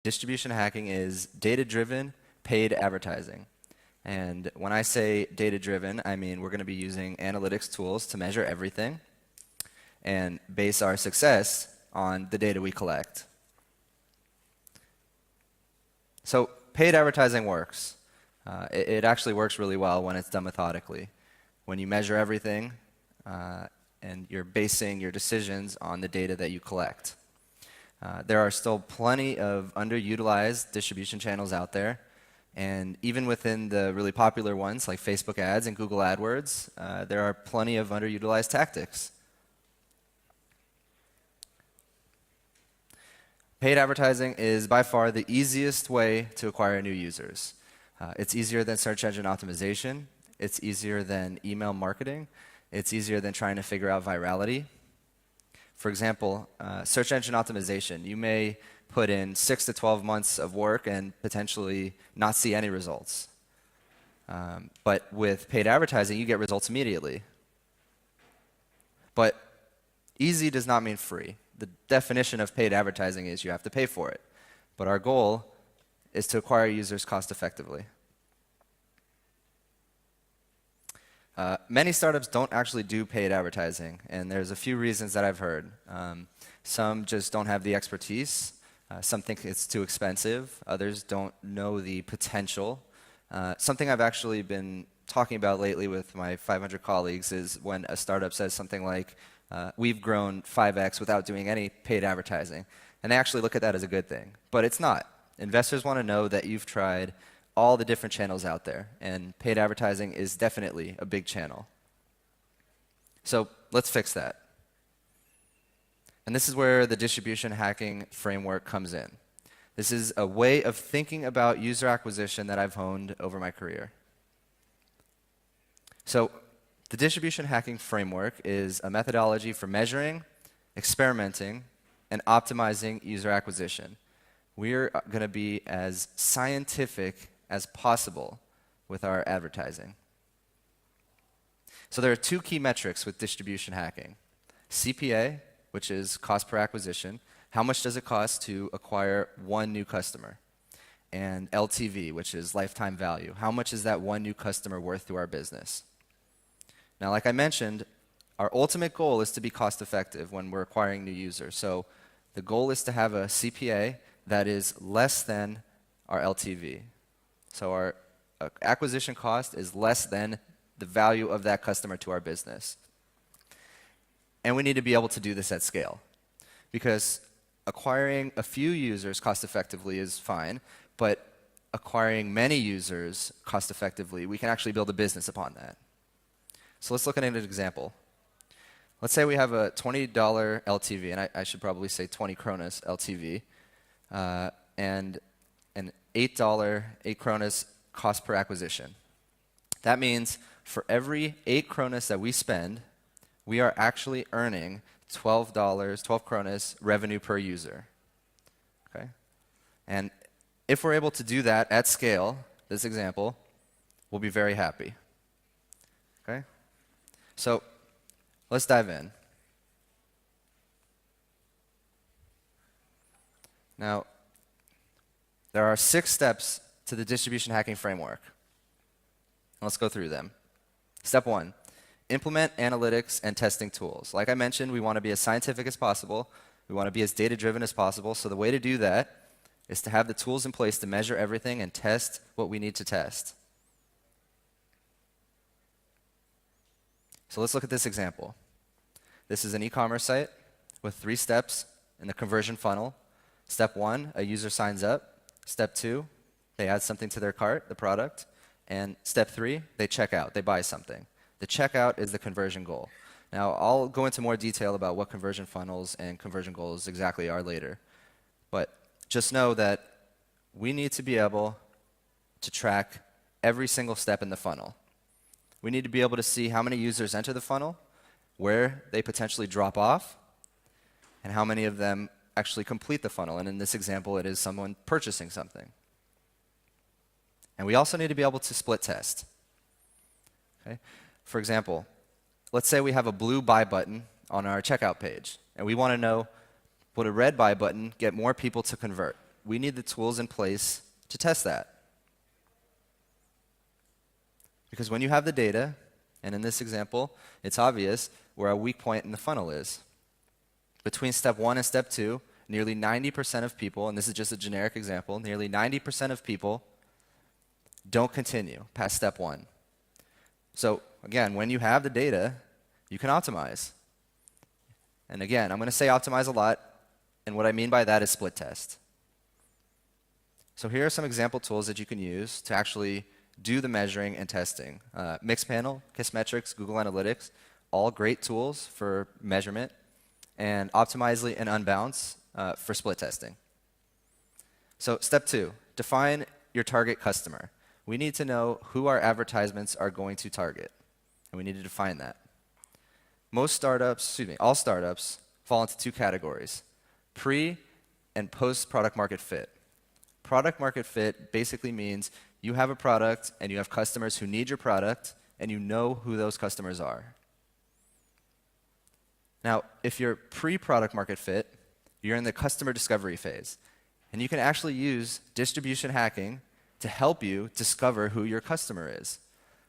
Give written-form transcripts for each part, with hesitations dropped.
Distribution hacking is data-driven paid advertising. And when I say data-driven, I mean we're going to be using analytics tools to measure everything and base our success on the data we collect. So paid advertising works. It actually works really well when it's done methodically. When you measure everything and you're basing your decisions on the data that you collect. There are still plenty of underutilized distribution channels out there. And even within the really popular ones like Facebook ads and Google AdWords, there are plenty of underutilized tactics. Paid advertising is by far the easiest way to acquire new users. It's easier than search engine optimization. It's easier than email marketing. It's easier than trying to figure out virality. For example, search engine optimization. You may put in 6 to 12 months of work and potentially not see any results. But with paid advertising, you get results immediately. But easy does not mean free. The definition of paid advertising is you have to pay for it. But our goal is to acquire users cost effectively. Many startups don't actually do paid advertising, and there's a few reasons that I've heard. Some just don't have the expertise. Some think it's too expensive. Others don't know the potential. Something I've actually been talking about lately with my 500 colleagues is when a startup says something like, we've grown 5x without doing any paid advertising. And they actually look at that as a good thing. But it's not. Investors want to know that you've tried all the different channels out there, and paid advertising is definitely a big channel. So let's fix that. And this is where the distribution hacking framework comes in. This is a way of thinking about user acquisition that I've honed over my career. So the distribution hacking framework is a methodology for measuring, experimenting, and optimizing user acquisition. We're going to be as scientific as possible with our advertising. So there are two key metrics with distribution hacking. CPA, which is cost per acquisition. How much does it cost to acquire one new customer? And LTV, which is lifetime value. How much is that one new customer worth to our business? Now, like I mentioned, our ultimate goal is to be cost effective when we're acquiring new users. So the goal is to have a CPA that is less than our LTV. So our acquisition cost is less than the value of that customer to our business. And we need to be able to do this at scale. Because acquiring a few users cost effectively is fine, but acquiring many users cost effectively, we can actually build a business upon that. So let's look at an example. Let's say we have a $20 LTV, and I should probably say 20 kronas LTV, and an $8 kronas cost per acquisition. That means for every 8 kronas that we spend, we are actually earning $12 kronas revenue per user. Okay? And if we're able to do that at scale, this example, we'll be very happy. Okay? So let's dive in. Now, there are 6 steps to the distribution hacking framework. Let's go through them. Step 1, implement analytics and testing tools. Like I mentioned, we want to be as scientific as possible. We want to be as data-driven as possible. So the way to do that is to have the tools in place to measure everything and test what we need to test. So let's look at this example. This is an e-commerce site with 3 steps in the conversion funnel. Step 1, a user signs up. Step 2, they add something to their cart, the product. And step 3, they check out, they buy something. The checkout is the conversion goal. Now, I'll go into more detail about what conversion funnels and conversion goals exactly are later. But just know that we need to be able to track every single step in the funnel. We need to be able to see how many users enter the funnel, where they potentially drop off, and how many of them actually complete the funnel. And in this example, it is someone purchasing something. And we also need to be able to split test. Okay? For example, let's say we have a blue buy button on our checkout page, and we want to know, would a red buy button get more people to convert? we need the tools in place to test that. Because when you have the data, and in this example, it's obvious where a weak point in the funnel is. Between step 1 and step 2, nearly 90% of people, and this is just a generic example, nearly 90% of people don't continue past step 1. So again, when you have the data, you can optimize. And again, I'm going to say optimize a lot, and what I mean by that is split test. So here are some example tools that you can use to actually do the measuring and testing. Mixpanel, Kissmetrics, Google Analytics, all great tools for measurement, and Optimizely and Unbounce for split testing. So step 2, define your target customer. We need to know who our advertisements are going to target, and we need to define that. All startups fall into 2 categories, pre and post product market fit. Product market fit basically means you have a product and you have customers who need your product and you know who those customers are. Now, if you're pre-product market fit, you're in the customer discovery phase. And you can actually use distribution hacking to help you discover who your customer is.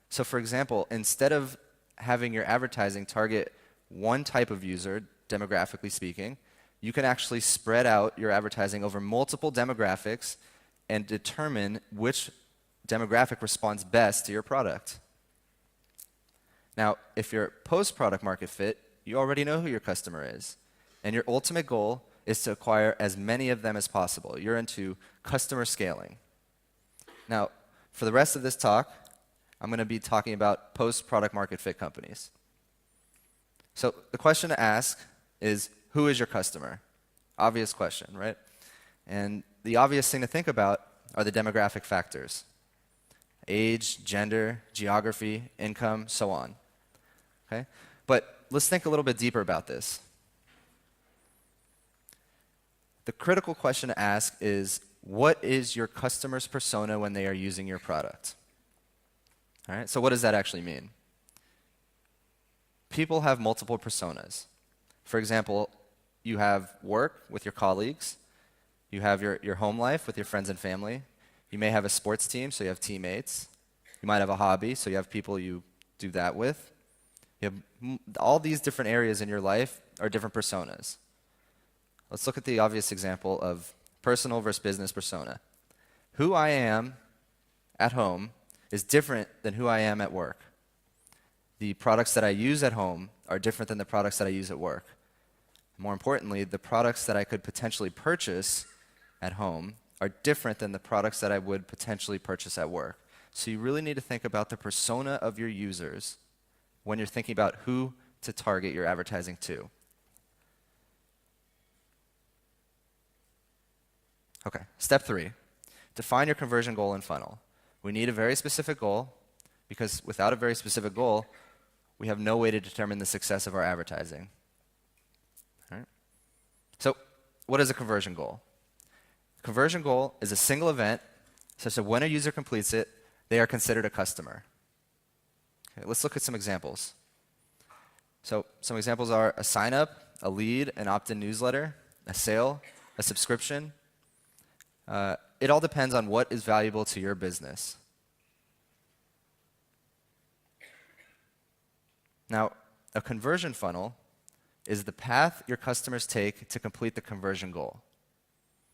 So for example, instead of having your advertising target one type of user, demographically speaking, you can actually spread out your advertising over multiple demographics and determine which demographic responds best to your product. Now, if you're post-product market fit, you already know who your customer is. And your ultimate goal is to acquire as many of them as possible. You're into customer scaling. Now, for the rest of this talk, I'm going to be talking about post-product market fit companies. So the question to ask is, who is your customer? Obvious question, right? And the obvious thing to think about are the demographic factors. Age, gender, geography, income, so on. Okay? But let's think a little bit deeper about this. The critical question to ask is, what is your customer's persona when they are using your product? All right, so what does that actually mean? People have multiple personas. For example, you have work with your colleagues. You have your home life with your friends and family. You may have a sports team, so you have teammates. You might have a hobby, so you have people you do that with. You have all these different areas in your life are different personas. Let's look at the obvious example of personal versus business persona. Who I am at home is different than who I am at work. The products that I use at home are different than the products that I use at work. More importantly, the products that I could potentially purchase at home are different than the products that I would potentially purchase at work. So you really need to think about the persona of your users when you're thinking about who to target your advertising to. Okay, step 3, define your conversion goal and funnel. We need a very specific goal because without a very specific goal, we have no way to determine the success of our advertising. All right? So what is a conversion goal? A conversion goal is a single event such that when a user completes it, they are considered a customer. Okay, let's look at some examples. So some examples are a sign up, a lead, an opt-in newsletter, a sale, a subscription. It all depends on what is valuable to your business. Now, a conversion funnel is the path your customers take to complete the conversion goal.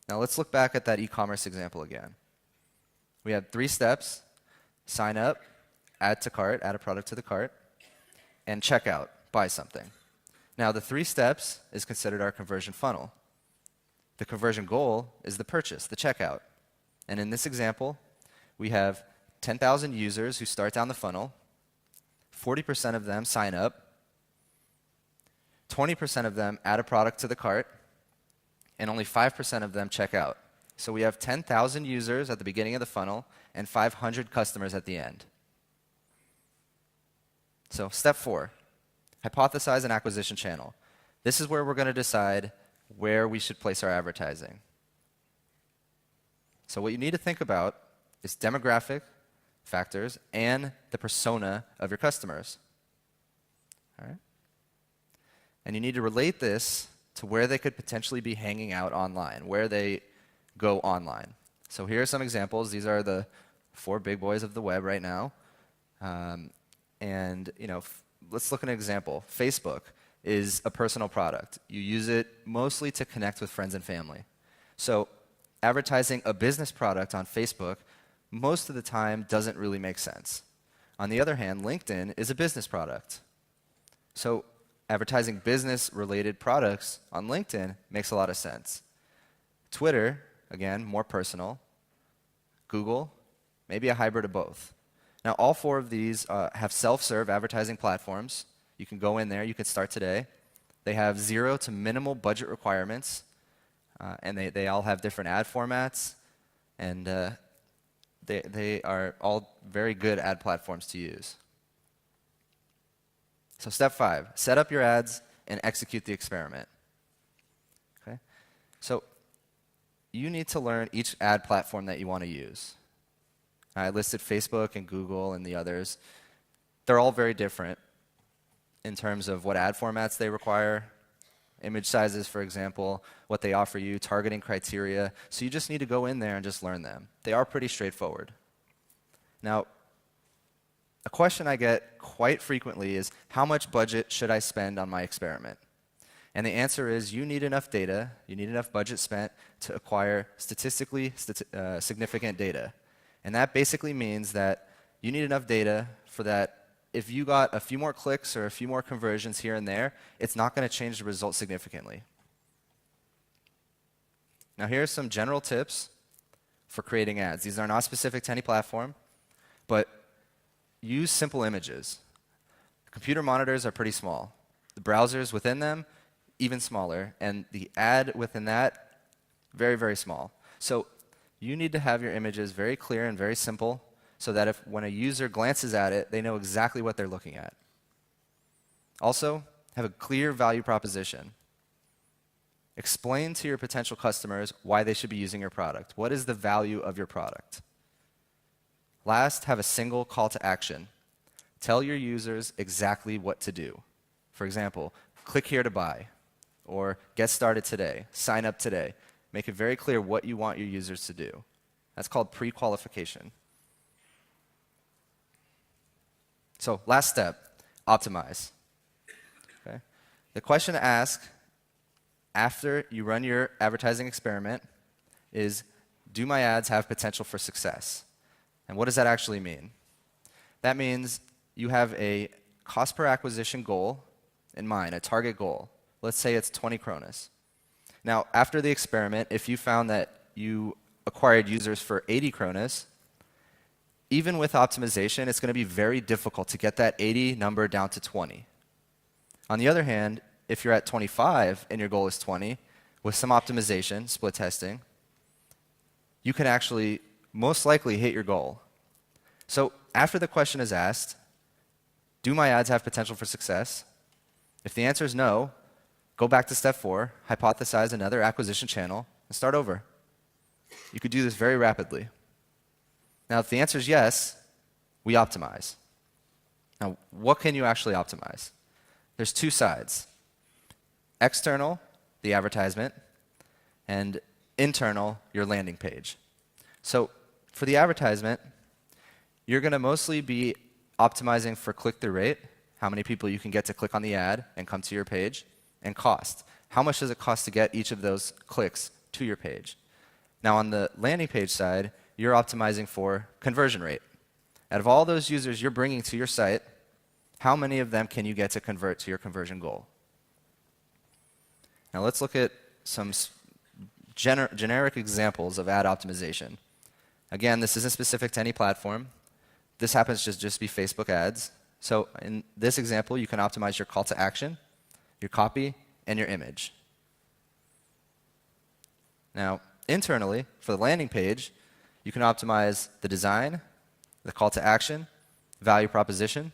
Now, let's look back at that e-commerce example again. We had 3 steps: sign up, add to cart, add a product to the cart, and checkout, buy something. Now, the 3 steps is considered our conversion funnel. The conversion goal is the purchase, the checkout. And in this example, we have 10,000 users who start down the funnel. 40% of them sign up. 20% of them add a product to the cart. And only 5% of them check out. So we have 10,000 users at the beginning of the funnel and 500 customers at the end. So step 4, hypothesize an acquisition channel. This is where we're going to decide where we should place our advertising. So what you need to think about is demographic factors and the persona of your customers. All right? And you need to relate this to where they could potentially be hanging out online, where they go online. So here are some examples. These are the 4 big boys of the web right now. And let's look at an example. Facebook is a personal product. You use it mostly to connect with friends and family. So advertising a business product on Facebook most of the time doesn't really make sense. On the other hand, LinkedIn is a business product. So advertising business-related products on LinkedIn makes a lot of sense. Twitter, again, more personal. Google, maybe a hybrid of both. Now, all 4 of these have self-serve advertising platforms. You can go in there, you can start today. They have 0 to minimal budget requirements, and they all have different ad formats, and they are all very good ad platforms to use. So step 5, set up your ads and execute the experiment. Okay? So you need to learn each ad platform that you want to use. I listed Facebook and Google and the others. They're all very different in terms of what ad formats they require, image sizes, for example, what they offer you, targeting criteria. So you just need to go in there and just learn them. They are pretty straightforward. Now, a question I get quite frequently is, how much budget should I spend on my experiment? And the answer is, you need enough data, you need enough budget spent to acquire statistically significant data. And that basically means that you need enough data for that if you got a few more clicks or a few more conversions here and there, it's not going to change the result significantly. Now here are some general tips for creating ads. These are not specific to any platform, but use simple images. Computer monitors are pretty small. The browsers within them, even smaller, and the ad within that, very, very small. So you need to have your images very clear and very simple so that if when a user glances at it, they know exactly what they're looking at. Also, have a clear value proposition. Explain to your potential customers why they should be using your product. What is the value of your product? Last, have a single call to action. Tell your users exactly what to do. For example, click here to buy, or get started today, sign up today. Make it very clear what you want your users to do. That's called pre-qualification. So last step, optimize. Okay? The question to ask after you run your advertising experiment is, do my ads have potential for success? And what does that actually mean? That means you have a cost per acquisition goal in mind, a target goal. Let's say it's 20 kronas. Now, after the experiment, if you found that you acquired users for 80 kronas, even with optimization, it's going to be very difficult to get that 80 number down to 20. On the other hand, if you're at 25 and your goal is 20, with some optimization, split testing, you can actually most likely hit your goal. So after the question is asked, do my ads have potential for success? If the answer is no, go back to step 4, hypothesize another acquisition channel, and start over. You could do this very rapidly. Now, if the answer is yes, we optimize. Now, what can you actually optimize? There's 2 sides. External, the advertisement, and internal, your landing page. So for the advertisement, you're going to mostly be optimizing for click-through rate, how many people you can get to click on the ad and come to your page, and cost. How much does it cost to get each of those clicks to your page? Now, on the landing page side, you're optimizing for conversion rate. Out of all those users you're bringing to your site, how many of them can you get to convert to your conversion goal? Now let's look at some generic examples of ad optimization. Again, this isn't specific to any platform. This happens to just be Facebook ads. So in this example, you can optimize your call to action, your copy, and your image. Now, internally, for the landing page, you can optimize the design, the call to action, value proposition,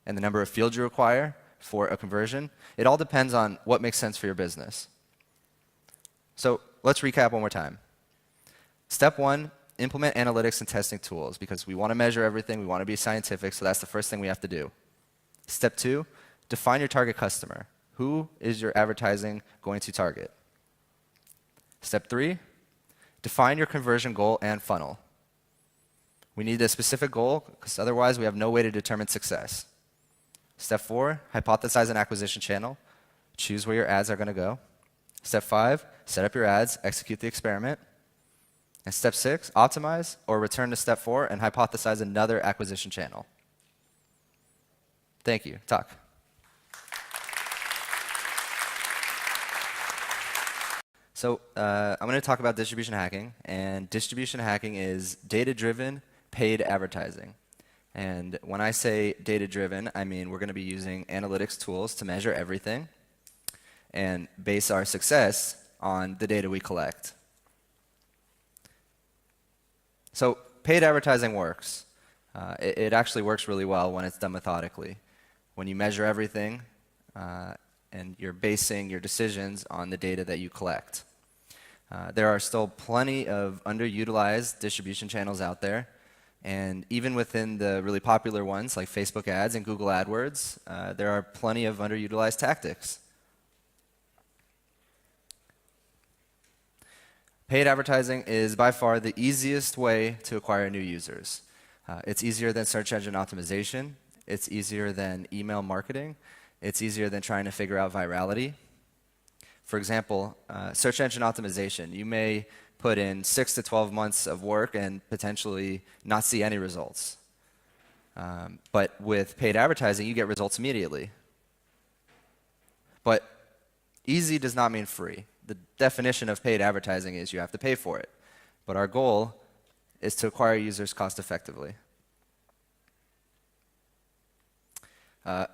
and the number of fields you require for a conversion. It all depends on what makes sense for your business. So let's recap one more time. Step 1, implement analytics and testing tools, because we want to measure everything, we want to be scientific, so that's the first thing we have to do. Step 2, define your target customer. Who is your advertising going to target? Step 3, Define your conversion goal and funnel. We need a specific goal because otherwise we have no way to determine success. Step 4, hypothesize an acquisition channel. Choose where your ads are going to go. Step 5, set up your ads, execute the experiment. And step 6, optimize or return to step 4 and hypothesize another acquisition channel. Thank you. Tak. So I'm going to talk about distribution hacking, and distribution hacking is data-driven paid advertising. And when I say data-driven, I mean we're going to be using analytics tools to measure everything and base our success on the data we collect. So paid advertising works. It actually works really well when it's done methodically. When you measure everything and you're basing your decisions on the data that you collect. There are still plenty of underutilized distribution channels out there. And even within the really popular ones like Facebook ads and Google AdWords, there are plenty of underutilized tactics. Paid advertising is by far the easiest way to acquire new users. It's easier than search engine optimization. It's easier than email marketing. It's easier than trying to figure out virality. For example, search engine optimization. You may put in 6 to 12 months of work and potentially not see any results. But with paid advertising, you get results immediately. But easy does not mean free. The definition of paid advertising is you have to pay for it. But our goal is to acquire users cost effectively.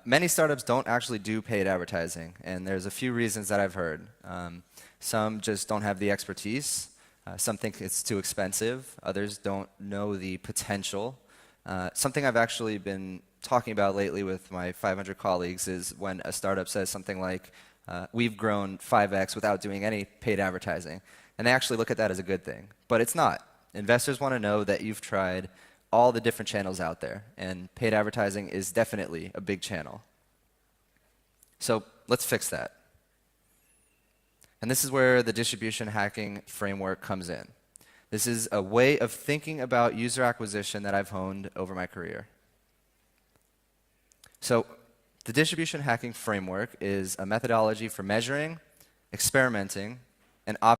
Many startups don't actually do paid advertising, and there's a few reasons that I've heard. Some just don't have the expertise. Some think it's too expensive. Others don't know the potential. Something I've actually been talking about lately with my 500 colleagues is when a startup says something like, we've grown 5x without doing any paid advertising. And they actually look at that as a good thing. But it's not. Investors want to know that you've tried all the different channels out there, and paid advertising is definitely a big channel. So let's fix that. And this is where the distribution hacking framework comes in. This is a way of thinking about user acquisition that I've honed over my career. So the distribution hacking framework is a methodology for measuring, experimenting, and optimizing